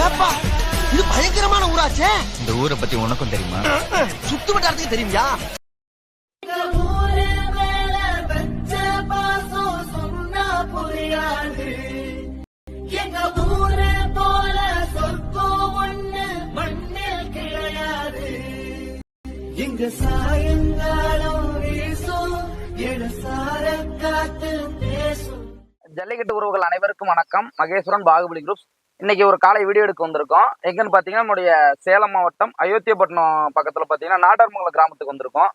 ஏப்பா இது பயங்கரமான ஊராச்சே. இந்த ஊரை பத்தி உனக்கும் தெரியுமா? சுத்து வட்டாரத்துக்கு தெரியுமா? எங்க சாயங்காலம் வீசும் இடசார காத்து பேசும். ஜல்லிக்கட்டு உறவுகள் அனைவருக்கும் வணக்கம். மகேஸ்வரன் பாகுபலி குரூப்ஸ். இன்னைக்கு ஒரு காலை வீடியோ எடுக்க வந்திருக்கோம். எங்கன்னு பாத்தீங்கன்னா நம்முடைய சேலம் மாவட்டம் அயோத்தியப்பட்டினம் பக்கத்துல பாத்தீங்கன்னா நாடார்மங்கலம் கிராமத்துக்கு வந்திருக்கோம்.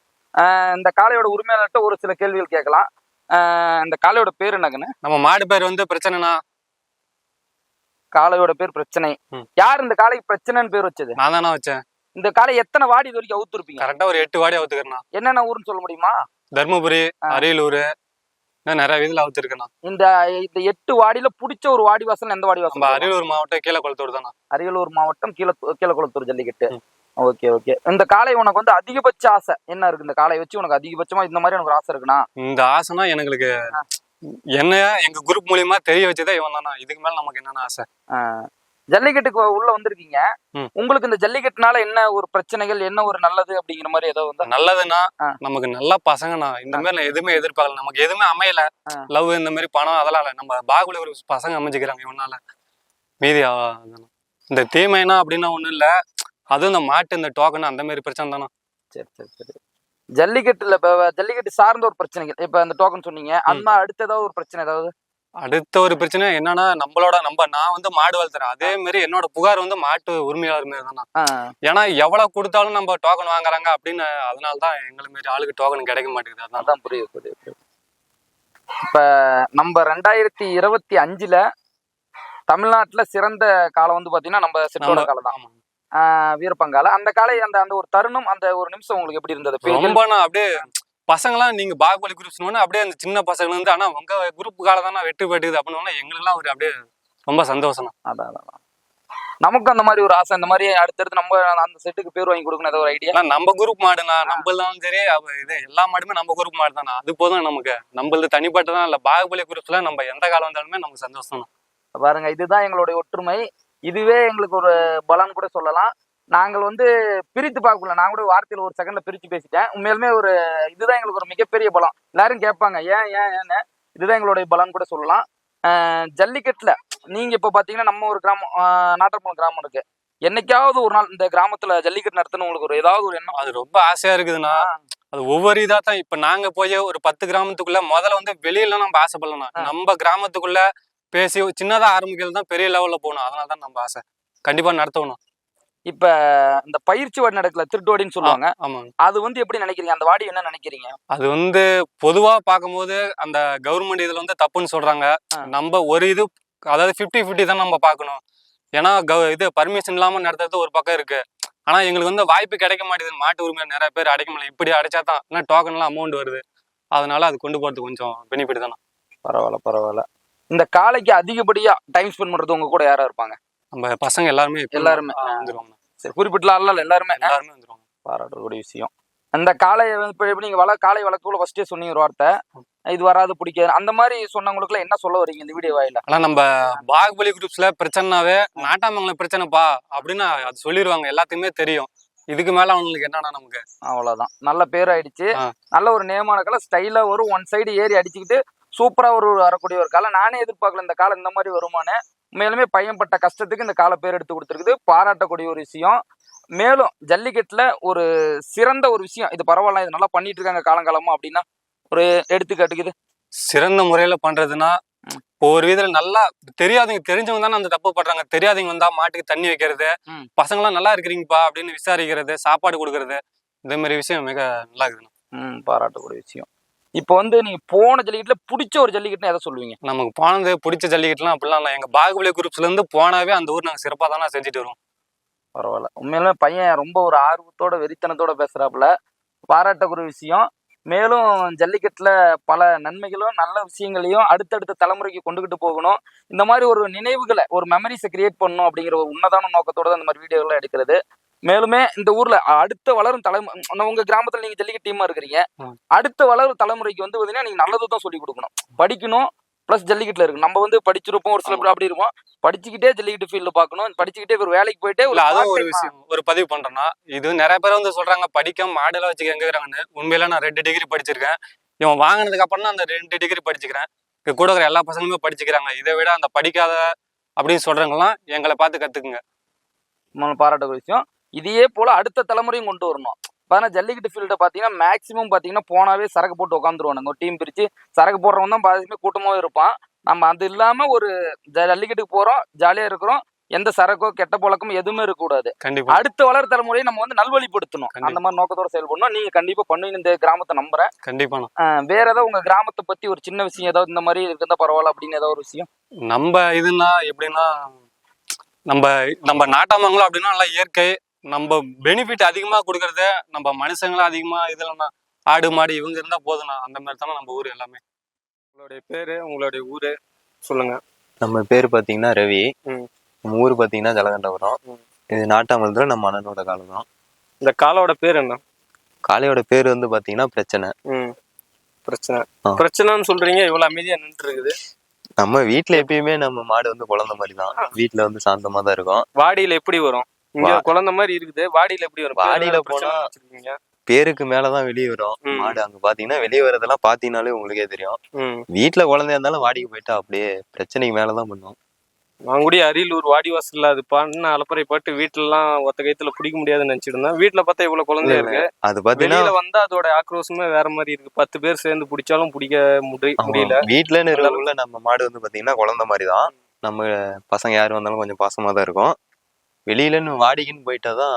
இந்த காளையோட உரிமையாளர்கிட்ட ஒரு சில கேள்விகள் கேட்கலாம். இந்த காளையோட பேர் என்னங்கன்னு? நம்ம மாடு பேர் வந்து பிரச்சனைனா காளையோட பேர் பிரச்சனை. யார் இந்த காளைக்கு பிரச்சனைன்னு பேர் வச்சது? நான் தானே வச்சேன். இந்த காளை எத்தனை வாடி இது வரைக்கும் அவுத்துருப்பீங்க? கரெக்டா ஒரு 8 வாடி அவுத்துக்கிறேன். என்னென்ன ஊருன்னு சொல்ல முடியுமா? தர்மபுரி, அரியலூர், நிறைய வீதியில அவுத்துருக்கேன். இந்த 8 வாடியில பிடிச்ச ஒரு வாடி வாசல் எந்த வாடி வாசல்? அரியலூர் மாவட்டம் கீழக்குளத்தூர் தானே. அரியலூர் மாவட்டம் கீழக்குளத்தூர் ஜல்லிக்கட்டு. Okay okay. இந்த காளை உனக்கு வந்து அதிகபட்ச ஆசை என்ன இருக்கு? இந்த காளை வச்சு உனக்கு அதிகபட்சமா இந்த மாதிரி எனக்கு ஆசை இருக்குண்ணா? இந்த ஆசைனா எங்களுக்கு என்ன எங்க குரூப் மூலியமா தெரிய வச்சதே இவன் தானா. இதுக்கு மேல நமக்கு என்னென்ன ஆசை? ஜல்லிக்கட்டுக்கு உள்ள வந்திருக்கீங்க. உங்களுக்கு இந்த ஜல்லிக்கட்டுனால என்ன ஒரு பிரச்சனைகள், என்ன ஒரு நல்லது அப்படிங்கிற மாதிரி ஏதாவது வந்து? நல்லதுன்னா நமக்கு நல்ல பசங்கண்ணா. இந்த மாதிரி நான் எதுவுமே எதிர்பார்க்கல. நமக்கு எதுவுமே அமையல. லவ் இந்த மாதிரி பணம் அதெல்லாம் இல்ல. நம்ம பாகுபலி ஒரு பசங்க அமைஞ்சுக்கிறாங்க இவனால. மீதி இந்த தீமைனா அப்படின்னா ஒண்ணும் இல்ல. அதுவும் இந்த மாட்டு இந்த டோக்கன் அந்த மாதிரி பிரச்சனை தானே. சரி சரி சரி. ஜல்லிக்கட்டுல ஜல்லிக்கட்டு சார்ந்த ஒரு பிரச்சனைகள் இப்ப இந்த டோக்கன் சொன்னீங்க. அந்த அடுத்த ஏதாவது ஒரு பிரச்சனை ஏதாவது? அடுத்த ஒரு பிரச்சனை என்னன்னா நான் வந்து மாடு வளர்த்துறேன். அதே மாதிரி என்னோட புகார் வந்து மாட்டு உரிமையாளர் மாரி தானா. ஏன்னா எவ்வளவு கொடுத்தாலும் நம்ம டோக்கன் வாங்குறாங்க அப்படின்னு. அதனாலதான் எங்களுக்கு மாரி ஆளுக்கு டோக்கன் கிடைக்க மாட்டேங்குது. அதான் புரியுது. இப்ப நம்ம 2025 தமிழ்நாட்டுல சிறந்த காலம் வந்து பாத்தீங்கன்னா நம்ம செட்டோட காலம் தான். வீரப்பங்கால அந்த காலை அந்த ஒரு தருணம், அந்த ஒரு நிமிஷம் உங்களுக்கு எப்படி இருந்தது? ரொம்ப அப்படியே பசங்களாம் நீங்க பாகுபலி குரூப்ஸ் அப்படியே அந்த சின்ன பசங்க வந்து ஆனா உங்க குரூப் கால தானே வெற்றி பெற்றுது அப்படின்னு எங்களுக்கு எல்லாம் ஒரு அப்படியே ரொம்ப சந்தோஷம். அதான் நமக்கு அந்த மாதிரி ஒரு ஆசை. இந்த மாதிரி அடுத்தடுத்து நம்ம அந்த செட்டுக்கு பேர் வாங்கி கொடுக்கணும் ஏதாவது ஒரு ஐடியா? நம்ம குரூப் மாடுனா நம்மளாலும் சரி இது எல்லா மாடுமே நம்ம குரூப் மாடு தானே. அது போதும் நமக்கு. நம்மளது தனிப்பட்டதான் இல்ல. பாகுபலி குரூப்ஸ்ல நம்ம எந்த காலம் வந்தாலுமே நமக்கு சந்தோஷம் தான். பாருங்க, இதுதான் எங்களுடைய ஒற்றுமை. இதுவே எங்களுக்கு ஒரு பலன் கூட சொல்லலாம். நாங்கள் வந்து பிரித்து பார்க்கல. நான் கூட வார்த்தையில ஒரு செகண்ட்ல பிரிச்சு பேசிட்டேன். உண்மையிலுமே ஒரு இதுதான் எங்களுக்கு ஒரு மிகப்பெரிய பலம். எல்லாரும் கேட்பாங்க ஏன்னு. இதுதான் எங்களுடைய பலன் கூட சொல்லலாம். ஜல்லிக்கட்டுல நீங்க இப்ப பாத்தீங்கன்னா நம்ம ஒரு கிராமம், நாட்டார்மங்கலம் கிராமம் இருக்கு. என்னைக்காவது ஒரு நாள் இந்த கிராமத்துல ஜல்லிக்கட்டு நடத்தணும் உங்களுக்கு ஒரு ஏதாவது ஒரு எண்ணம்? அது ரொம்ப ஆசையா இருக்குதுன்னா அது ஒவ்வொரு இதா தான். இப்ப நாங்க போய் ஒரு 10 கிராமத்துக்குள்ள முதல்ல வந்து வெளியில நம்ம ஆசைப்படலாம். நம்ம கிராமத்துக்குள்ள பேசி சின்னதா ஆரம்பிக்கிறது தான் பெரிய லெவல்ல போகணும். அதனாலதான் நம்ம ஆசை. கண்டிப்பா நடத்தணும். இப்ப இந்த பயிற்சி வாடி நடக்கல, திருட்டுவாடின்னு சொல்லுவாங்க. ஆமாங்க. அது வந்து எப்படி நினைக்கிறீங்க? அந்த வாடி என்ன நினைக்கிறீங்க? அது வந்து பொதுவா பார்க்கும்போது அந்த கவர்மெண்ட் இதுல வந்து தப்புன்னு சொல்றாங்க. நம்ம ஒரு இது அதாவது 50-50 தான் நம்ம பார்க்கணும். ஏன்னா இது பர்மிஷன் இல்லாம நடத்துறது ஒரு பக்கம் இருக்கு. ஆனா எங்களுக்கு வந்து வாய்ப்பு கிடைக்க மாட்டேங்குது. மாட்டு உரிமை நிறைய பேர் அடைக்க முடியல. இப்படி அடைச்சா தான் ஏன்னா டோக்கன் எல்லாம் அமௌண்ட் வருது. அதனால அது கொண்டு போறது கொஞ்சம் பெனிஃபிட் தானே. பரவாயில்ல. இந்த காலைக்கு அதிகப்படியா டைம் ஸ்பெண்ட் பண்றது உங்க கூட யாரா இருப்பாங்க? நம்ம பசங்க எல்லாருமே வந்துருவாங்க. சரி, குறிப்பிட்ட ஆள் எல்லாருமே வந்துருவாங்க. பாராட்டக்கூடிய விஷயம். அந்த காளை இப்ப நீங்க காளை வளர்க்கக்குள்ள ஃபர்ஸ்டே சொன்னீங்க ஒரு வார்த்தை, இது வராது பிடிக்காது அந்த மாதிரி சொன்னவங்களுக்கு எல்லாம் என்ன சொல்ல வரீங்க இந்த வீடியோ வாயில? ஆனா நம்ம பாகுபலி குரூப்ஸ்ல பிரச்சனைனாவே நாட்டாமங்கலம் பிரச்சனைப்பா அப்படின்னு அது சொல்லிடுவாங்க. எல்லாத்தையுமே தெரியும். இதுக்கு மேல அவங்களுக்கு என்னன்னா நமக்கு அவ்வளவுதான். நல்ல பேர் ஆயிடுச்சு. நல்ல ஒரு நேமான காலம் ஸ்டைலா ஒரு ஒன் சைடு ஏறி அடிச்சுக்கிட்டு சூப்பரா ஒரு வரக்கூடிய ஒரு காலம். நானே எதிர்பார்க்கல இந்த காலம் இந்த மாதிரி வருமானு. மேலுமே பையன்பட்ட கஷ்டத்துக்கு இந்த கால பேர் எடுத்து கொடுத்துருக்குது. பாராட்டக்கூடிய ஒரு விஷயம். மேலும் ஜல்லிக்கட்டுல ஒரு சிறந்த ஒரு விஷயம் இது. பரவாயில்ல, இது நல்லா பண்ணிட்டு இருக்காங்க காலங்காலமா அப்படின்னா ஒரு எடுத்துக்காட்டுக்குது. சிறந்த முறையில பண்றதுன்னா ஒரு விதத்துல நல்லா தெரியாதவங்க தெரிஞ்சவங்க தானே அந்த தப்பு பண்றாங்க. தெரியாதவங்க வந்தா மாட்டுக்கு தண்ணி வைக்கிறது, பசங்க எல்லாம் நல்லா இருக்கிறீங்கப்பா அப்படின்னு விசாரிக்கிறது, சாப்பாடு கொடுக்கறது, இந்த மாதிரி விஷயம் மிக நல்லா இருக்குதுண்ணா. பாராட்டக்கூடிய விஷயம். இப்போ வந்து நீங்க போன ஜல்லிக்கட்டுல பிடிச்ச ஒரு ஜல்லிக்கட்டுன்னு எதை சொல்லுவீங்க? நமக்கு போனது பிடிச்ச ஜல்லிக்கட்டுலாம் அப்படிலாம் இல்லை. எங்க பாகுபலி குரூப்ஸ்ல இருந்து போனாவே அந்த ஊர் நாங்க சிறப்பா தானே செஞ்சுட்டு வருவோம். பரவாயில்ல. உண்மையிலுமே பையன் ரொம்ப ஒரு ஆர்வத்தோட வெறித்தனத்தோட பேசுறாப்புல. பாராட்டக்கூடிய விஷயம். மேலும் ஜல்லிக்கட்டுல பல நன்மைகளும் நல்ல விஷயங்களையும் அடுத்தடுத்த தலைமுறைக்கு கொண்டுகிட்டு போகணும். இந்த மாதிரி ஒரு நினைவுகளை, ஒரு மெமரிஸை கிரியேட் பண்ணணும் அப்படிங்கிற ஒரு உன்னதான நோக்கத்தோட தான் இந்த மாதிரி வீடியோலாம் எடுக்கிறது. மேலுமே இந்த ஊர்ல அடுத்த வளரும் தலைமுறை, உங்க கிராமத்துல நீங்க ஜல்லிக்கட்டு டீமா இருக்கிறீங்க, அடுத்த வளரும் தலைமுறைக்கு வந்து பாத்தீங்கன்னா நீங்க நல்லதுதான் சொல்லி கொடுக்கணும். படிக்கணும், ப்ளஸ் ஜல்லிக்கட்டுல இருக்கு. நம்ம வந்து படிச்சிருப்போம், ஒரு சில பேர் அப்படி இருப்போம், படிச்சுக்கிட்டே ஜல்லிக்கட்டு ஃபீல்டு பார்க்கணும், படிச்சுக்கிட்டே ஒரு வேலைக்கு போயிட்டே இல்ல அதுவும் ஒரு விஷயம் ஒரு பதிவு பண்றேன்னா, இது நிறைய பேர் வந்து சொல்றாங்க படிக்காம மாடெல்லாம் வச்சுக்க எங்கிறாங்கன்னு. உண்மையில நான் 2 டிகிரி படிச்சிருக்கேன். இவன் வாங்கினதுக்கு அப்புறம் தான் அந்த 2 டிகிரி படிச்சுக்கிறேன். இங்க கூட இருக்கிற எல்லா பசங்களுமே படிச்சுக்கிறாங்க. இதை விட அந்த படிக்காத அப்படின்னு சொல்றவங்கலாம் எங்களை பார்த்து கத்துக்குங்க. பாராட்டக்கூடிய விஷயம். இதையே போல அடுத்த தலைமுறையும் கொண்டு வரணும். பார்த்தீங்கன்னா ஜல்லிக்கட்டு ஃபீல்டை பார்த்தீங்கன்னா மேக்ஸிமம் பார்த்தீங்கன்னா போனாவே சரக்கு போட்டு உட்காந்துருவானுங்க. ஒரு டீம் பிரித்து சரக்கு போடுறவன் தான் பாதிமே கூட்டமாகவே இருப்பான். நம்ம அது இல்லாமல் ஒரு ஜல்லிக்கட்டுக்கு போகிறோம், ஜாலியாக இருக்கிறோம், எந்த சரக்கோ கெட்ட பழக்கமும் எதுவுமே இருக்கக்கூடாது. கண்டிப்பா அடுத்த வளர தலைமுறையை நம்ம வந்து நல்வழிப்படுத்தணும். அந்த மாதிரி நோக்கத்தோட செயல்படணும். நீங்க கண்டிப்பா பண்ணுவீங்க இந்த கிராமத்தை நம்புறேன். கண்டிப்பா. வேற ஏதாவது உங்க கிராமத்தை பத்தி ஒரு சின்ன விஷயம் ஏதாவது இந்த மாதிரி இருந்தா பரவாயில்ல அப்படின்னு ஏதாவது ஒரு விஷயம்? நம்ம இதுன்னா எப்படின்னா, நம்ம நம்ம நாட்டாமங்களும் அப்படின்னா நல்லா இயற்கை, நம்ம பெனிஃபிட் அதிகமா கொடுக்கறத நம்ம மனுஷங்களும் அதிகமா இதுலன்னா ஆடு மாடு இவங்க இருந்தா போதும்ண்ணா. அந்த மாதிரி தானே நம்ம ஊர் எல்லாமே. உங்களுடைய பேரு, உங்களுடைய ஊரு சொல்லுங்க. நம்ம பேர் பாத்தீங்கன்னா ரவி. ம். நம்ம ஊர் பாத்தீங்கன்னா ஜலகண்டபுரம். இது நாட்டாமலத்துல நம்ம அண்ணனோட காலம் தான். இந்த காலோட பேர் என்ன? காளையோட பேர் வந்து பாத்தீங்கன்னா பிரச்சனை. பிரச்சனை. பிரச்சனைன்னு சொல்றீங்க, இவ்வளவு அமைதியா நின்று இருக்குது. நம்ம வீட்டுல எப்பயுமே நம்ம மாடு வந்து குழந்தை மாதிரி தான். வீட்டுல வந்து சாந்தமா தான் இருக்கும். வாடியில எப்படி வரும்? இங்க குழந்தை மாதிரி இருக்குது, வாடியில எப்படி வரும்? வாடியில போனா பேருக்கு மேலதான் வெளியே வரும் மாடு. அங்க பாத்தீங்கன்னா வெளியே வரதெல்லாம் பாத்தீங்கன்னாலே உங்களுக்கே தெரியும். வீட்டுல குழந்தையா இருந்தாலும் வாடிக்கு போயிட்டா அப்படியே பிரச்சனைக்கு மேலதான் பண்ணும். நான் கூட அரியலூர் வாடிவாசல்ல அது பண்ண அலப்பறை பாட்டு வீட்டுல எல்லாம் ஒத்த கைத்துல பிடிக்க முடியாதுன்னு நினைச்சிட்டு இருந்தேன். வீட்டுல பார்த்தா இவ்வளவு குழந்தையா இருக்கு. அது பாத்தீங்கன்னா வந்தா அதோட ஆக்ரோஷமே வேற மாதிரி இருக்கு. 10 பேர் சேர்ந்து பிடிச்சாலும் பிடிக்க முடியல. வீட்டுலன்னு இருக்கிற நம்ம மாடு வந்து பாத்தீங்கன்னா குழந்தை மாதிரிதான். நம்ம பசங்க யாரு வந்தாலும் கொஞ்சம் பாசமா தான் இருக்கும். வெளியிலன்னு வாடிக்குன்னு போயிட்டாதான்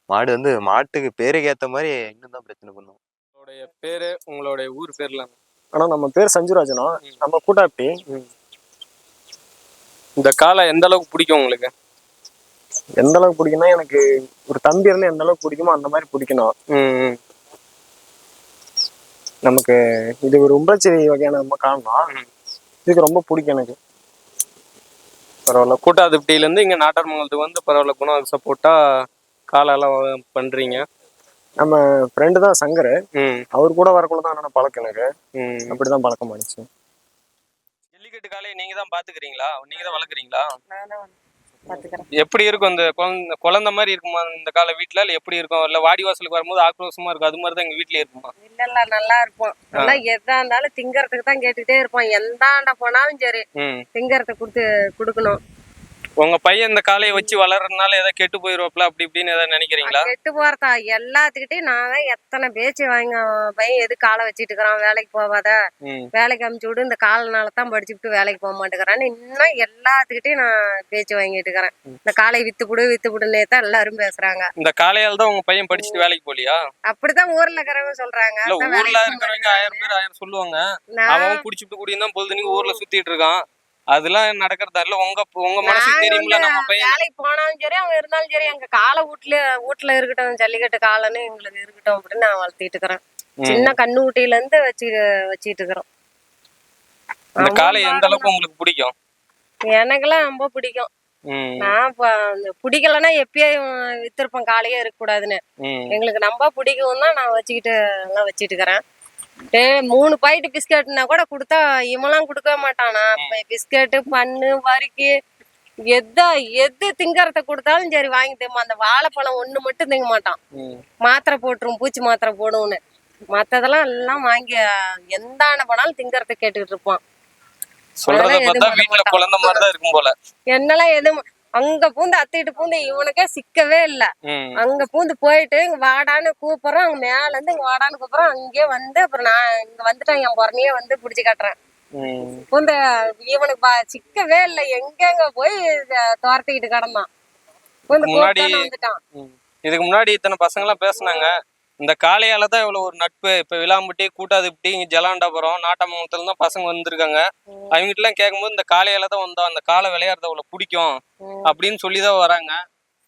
மாடு வந்து மாட்டுக்கு பேருக்கு ஏத்த மாதிரி இன்னும் தான் பிரச்சனை பண்ணும். உங்களுடைய பேரு, உங்களுடைய ஊர் பேர்ல? ஆனா நம்ம பேர் சஞ்சுராஜனா, நம்ம கூட்டாப்பி. இந்த காலை எந்த அளவுக்கு பிடிக்கும் உங்களுக்கு? எந்த அளவுக்கு பிடிக்கும்னா, எனக்கு ஒரு தம்பி இருந்து எந்த அளவுக்கு பிடிக்குமோ அந்த மாதிரி பிடிக்கணும். நமக்கு இது ஒரு உம்பளச்சேரி வகையான நம்ம காரணம். இதுக்கு ரொம்ப பிடிக்கும் எனக்கு. பரவாயில்ல. கூட்டாதிப்டியில இருந்து இங்க நாட்டார்மங்கலத்துக்கு வந்து பரவாயில்ல குணம் சப்போர்ட்டா காலெல்லாம் பண்றீங்க. நம்ம ஃப்ரெண்டு தான் சங்கர். அவர் கூட வரக்குள்ளதான் என்னோட பழக்கம் எனக்கு. அப்படிதான் பழக்கம் ஆயிடுச்சு. ஜல்லிக்கட்டு காலையை நீங்க தான் பாத்துக்கிறீங்களா? நீங்க தான் வளர்க்குறீங்களா? எப்படி இருக்கும் இந்த குழந்தை மாதிரி இருக்குமா இந்த காலை வீட்டுல? இல்ல எப்படி இருக்கும்? இல்ல வாடி வாசலுக்கு வரும்போது ஆக்ரோஷமா இருக்கும் அது மாதிரிதான் எங்க வீட்டுல இருக்குமா? இல்ல நல்லா இருப்போம். நல்லா எதா இருந்தாலும் திங்கறதுக்கு தான் கேட்டுட்டே இருப்போம். எந்தாண்ட போனாலும் சரி திங்கறதுக்கு கொடுக்கணும். உங்க பையன் இந்த காலையை வச்சு வளர்றதுனால ஏதாவது கெட்டு போயிருவாப்ல அப்படி இப்படின்னு ஏதாவது நினைக்கிறீங்களா? கெட்டு போறதா எல்லாத்துக்கிட்டையும் நான் தான் எத்தனை பேச்சு வாங்க, பையன் எது காலை வச்சுட்டு இருக்கிறான், வேலைக்கு போவாத, வேலைக்கு அமுச்சு விடு, இந்த காலனாலதான் படிச்சுட்டு வேலைக்கு போக மாட்டேங்கிறான்னு இன்னும் எல்லாத்துக்கிட்டையும் நான் பேச்சு வாங்கிட்டு இருக்கிறேன். இந்த காலை வித்துப்புடுன்னே தான் எல்லாரும் பேசுறாங்க. இந்த காலையால தான் உங்க பையன் படிச்சுட்டு வேலைக்கு போலியா? அப்படிதான் ஊர்ல இருக்கிறவங்க சொல்றாங்க. ஊர்ல இருக்கிறவங்க 1000 பேர் 1000 சொல்லுவாங்க. அவன் குடிச்சுட்டு குடியும் தான் பொழுது ஊர்ல சுத்திட்டு இருக்கான். அதெல்லாம் நடக்கிறதா இல்ல? உங்க மனசுக்கு தெரியுமில்ல நம்ம பையன் வேலைக்கு போனாலும் சரி அவன் இருந்தாலும் சரி எங்க காலை வீட்டுல இருக்கட்டும், ஜல்லிக்கட்டு காலன்னு எங்களுக்கு இருக்கட்டும் அப்படின்னு நான் வளர்த்திட்டு இருக்கிறேன். சின்ன கண்ணுக்குட்டியில இருந்து வச்சுட்டு இருக்கிறோம். அந்த காலை எந்த அளவுக்கு உங்களுக்கு பிடிக்கும்? எனக்கெல்லாம் ரொம்ப பிடிக்கும். நான் பிடிக்கலன்னா எப்பயும் வித்திருப்பேன், காலையே இருக்க கூடாதுன்னு. எங்களுக்கு ரொம்ப பிடிக்கும் தான் நான் எல்லாம் வச்சுட்டு இருக்கிறேன். 3 பாக்கெட் பிஸ்கட்னா கூட கொடுத்தா இவெல்லாம் கொடுக்க மாட்டானா. பிஸ்கட்டு பண்ணு வறுக்கி எது திங்கறத கொடுத்தாலும் சரி வாங்கி தருமா. அந்த வாழைப்பழம் ஒண்ணு மட்டும் திங்க மாட்டான். மாத்திரை போட்டுரும், பூச்சி மாத்திரை போடுவோன்னு. மத்ததெல்லாம் எல்லாம் வாங்கி எந்தான போனாலும் திங்கறத கேட்டுக்கிட்டு இருப்பான். குழந்தை மாதிரிதான் இருக்கும் போல. என்னெல்லாம் எதுவும் அங்க பூந்து அத்திட்டு பூந்து இவனுக்கே சிக்கவே இல்ல. அங்க பூந்து போயிட்டு இங்க வாடான்னு கூப்பிடுறோம், அங்க மேல இருந்து இங்க வாடான்னு கூப்பிடுறோம். அங்கே வந்து அப்புறம் நான் இங்க வந்துட்டேன், என் பொறனையே வந்து பிடிச்சு காட்டுறேன். பூந்த இவனுக்கு சிக்கவே இல்லை, எங்க போய் துரத்திக்கிட்டு கிடந்தான். வந்துட்டான். இதுக்கு முன்னாடி இத்தனை பசங்க எல்லாம் பேசினாங்க. இந்த காளையால தான் இவ்வளவு ஒரு நட்பு. இப்ப விளாம்பட்டி, கூட்டாதிப்டி, இங்க ஜலாண்டாபுரம், நாட்டாமங்கலத்துல தான் பசங்க வந்திருக்காங்க. அவங்ககிட்ட எல்லாம் கேட்கும்போது இந்த காளையால தான் வந்தோம், அந்த காளை விளையாடுறது அவ்வளவு பிடிக்கும் அப்படின்னு சொல்லிதான் வராங்க.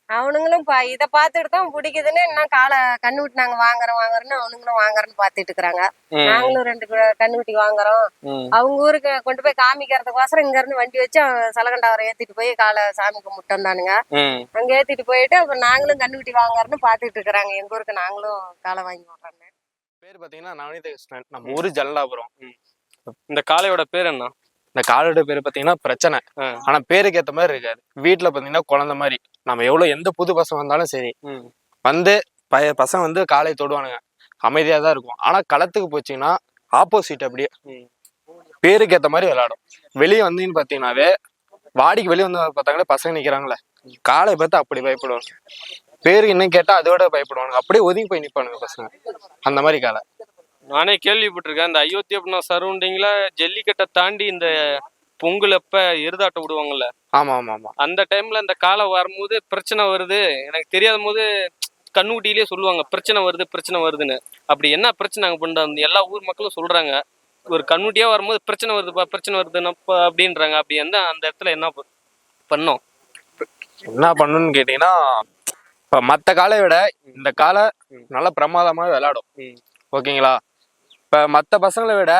அவனுங்களும் இதை பார்த்துட்டு தான் பிடிக்குதுன்னு இன்னும் காலை கண்ணுக்குட்டி நாங்க வாங்குறோன்னு அவனுங்களும் வாங்குறோன்னு பாத்துட்டு இருக்கிறாங்க. நாங்களும் 2 கண்ணுக்குட்டி வாங்குறோம். அவங்க ஊருக்கு கொண்டு போய் காமிக்கிறதுக்கோசரம் இங்க இருந்து வண்டி வச்சு சலகண்டாவரை ஏத்திட்டு போய் காலை சாமி கும்பிட்டு வந்தானுங்க. அங்க ஏத்திட்டு போயிட்டு அப்புறம் நாங்களும் கண்ணுக்குட்டி வாங்குறோன்னு பாத்துட்டு இருக்கிறாங்க. எங்க ஊருக்கு நாங்களும் காலை வாங்கி விடுறாங்க. பேர் பாத்தீங்கன்னா நவநீத கிருஷ்ணன். நம்ம ஊரு ஜல்லாபுரம். இந்த காளையோட பேர் என்ன? இந்த காலோட பேர் பாத்தீங்கன்னா பிரச்சனை. ஆனா பேருக்கு ஏத்த மாதிரி இருக்காது. வீட்டுல பாத்தீங்கன்னா குழந்தை மாதிரி நம்ம எவ்வளவு எந்த புது பசங்க வந்தாலும் சரி வந்து பசங்க வந்து காலை தொடுவானுங்க, அமைதியா தான் இருக்கும். ஆனா களத்துக்கு போச்சுன்னா ஆப்போசிட், அப்படியே பேருக்கு ஏத்த மாதிரி விளையாடும். வெளியே வந்தீங்கன்னு பாத்தீங்கன்னாவே வாடிக்கு வெளியே வந்து பார்த்தாங்களே பசங்க நிக்கிறாங்களே, காலை பார்த்து அப்படி பயப்படுவாங்க. பேருக்கு இன்னும் கேட்டா அதோட பயப்படுவாங்க, அப்படியே ஒதுங்கி போய் நிப்பானுங்க பசங்க. அந்த மாதிரி காலை நானே கேள்விப்பட்டிருக்கேன். இந்த அயோத்தியா சரௌண்டிங்ல ஜல்லிக்கட்டை தாண்டி இந்த பொங்கல் அப்ப எருதாட்டம் விடுவாங்கல்ல, ஆமா ஆமா ஆமா, அந்த டைம்ல இந்த காலை வரும்போது பிரச்சனை வருது எனக்கு தெரியாத போது கண்ணுக்குட்டியிலேயே சொல்லுவாங்க பிரச்சனை வருதுன்னு. அப்படி என்ன பிரச்சனை அங்க பண்றாங்க எல்லா ஊர் மக்களும் சொல்றாங்க. ஒரு கண்ணுட்டியா வரும்போது பிரச்சனை வருதுன்னு அப்படின்றாங்க. அப்படி அந்த இடத்துல என்ன பண்ணோம்? என்ன பண்ணணும்னு கேட்டீங்கன்னா, இப்ப மத்த காலை விட இந்த காலை நல்லா பிரமாதமா விளையாடும். ஓகேங்களா? இப்ப மத்த பசங்களை விட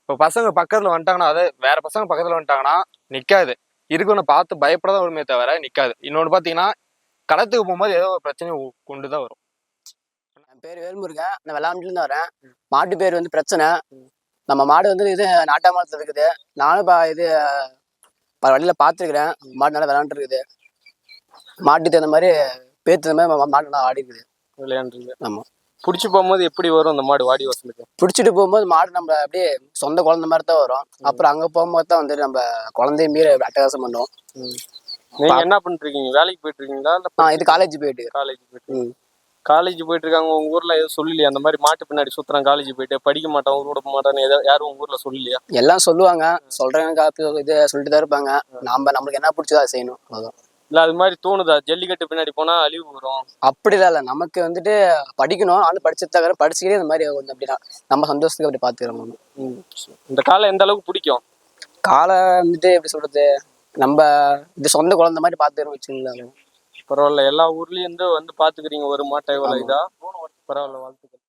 இப்ப பசங்க பக்கத்துல வந்துட்டாங்கன்னா, அது வேற பசங்க பக்கத்துல வந்துட்டாங்கன்னா நிக்காது, இருக்கணும் பார்த்து பயப்படதான் வருமே தவிர நிக்காது. இன்னொன்னு பாத்தீங்கன்னா, களத்துக்கு போகும்போது ஏதோ ஒரு பிரச்சனையை கொண்டுதான் வரும். என் பேர் வேல்முருகன், நான் வெள்ளாம்பட்டிலேருந்து வரேன். மாட்டு பேர் வந்து பிரச்சனை. நம்ம மாடு வந்து இது நாட்டாமலத்தில் இருக்குது. நானும் இது வழியில பார்த்துருக்குறேன். மாடு நல்லா விளையாண்டு இருக்குது. மாட்டுக்கு தகுந்த மாதிரி பேர் தகுந்த மாதிரி மாடு நல்லா ஆடி இருக்குது, விளையாண்டுருக்கு. ஆமா. பிடிச்சி போகும்போது எப்படி வரும் அந்த மாடு வாடி வாசலுக்கு? பிடிச்சிட்டு போகும்போது மாடு நம்ம அப்படியே சொந்த குழந்தை மாதிரி தான் வரும். அப்புறம் அங்கே போகும்போது தான் வந்து நம்ம குழந்தைய மீறி அட்டகாசம் பண்ணுவோம். நீங்க என்ன பண்ணிட்டு இருக்கீங்க? வேலைக்கு போயிட்டு இருக்கீங்களா? இது காலேஜ் போயிட்டு காலேஜ் போயிட்டு இருக்காங்க. உங்க ஊர்ல எதுவும் சொல்லலையா அந்த மாதிரி மாட்டு பின்னாடி சுத்துறான், காலேஜ் போயிட்டு படிக்க மாட்டான், ஊர் விட மாட்டான்னு யாரும் உங்க ஊர்ல சொல்லலையா? எல்லாம் சொல்லுவாங்க, சொல்றவங்க இது சொல்லிட்டு தான் இருப்பாங்க. நம்மளுக்கு என்ன பிடிச்சதா செய்யணும், அதுதான். இல்ல அது மாதிரி தோணுதா ஜல்லிக்கட்டு பின்னாடி போனா அழிவு வரும்? அப்படிதான் இல்ல, நமக்கு வந்துட்டு படிக்கணும், ஆனா படிச்சுட்டு படிச்சுக்கிட்டே இந்த மாதிரி கொஞ்சம் அப்படின்னா நம்ம சந்தோஷத்துக்கு அப்படி பாத்துக்கிறோம். இந்த காலை எந்த அளவுக்கு பிடிக்கும்? காலை வந்துட்டு எப்படி சொல்றது, நம்ம இது சொந்த குழந்தை மாதிரி பாத்துக்கிறோம் வச்சுங்களேன். பரவாயில்ல, எல்லா ஊர்லயும் வந்து பாத்துக்கிறீங்க ஒரு மாட்டை, இவ்வளவு இதா. பரவாயில்ல, வாழ்த்துக்கள்.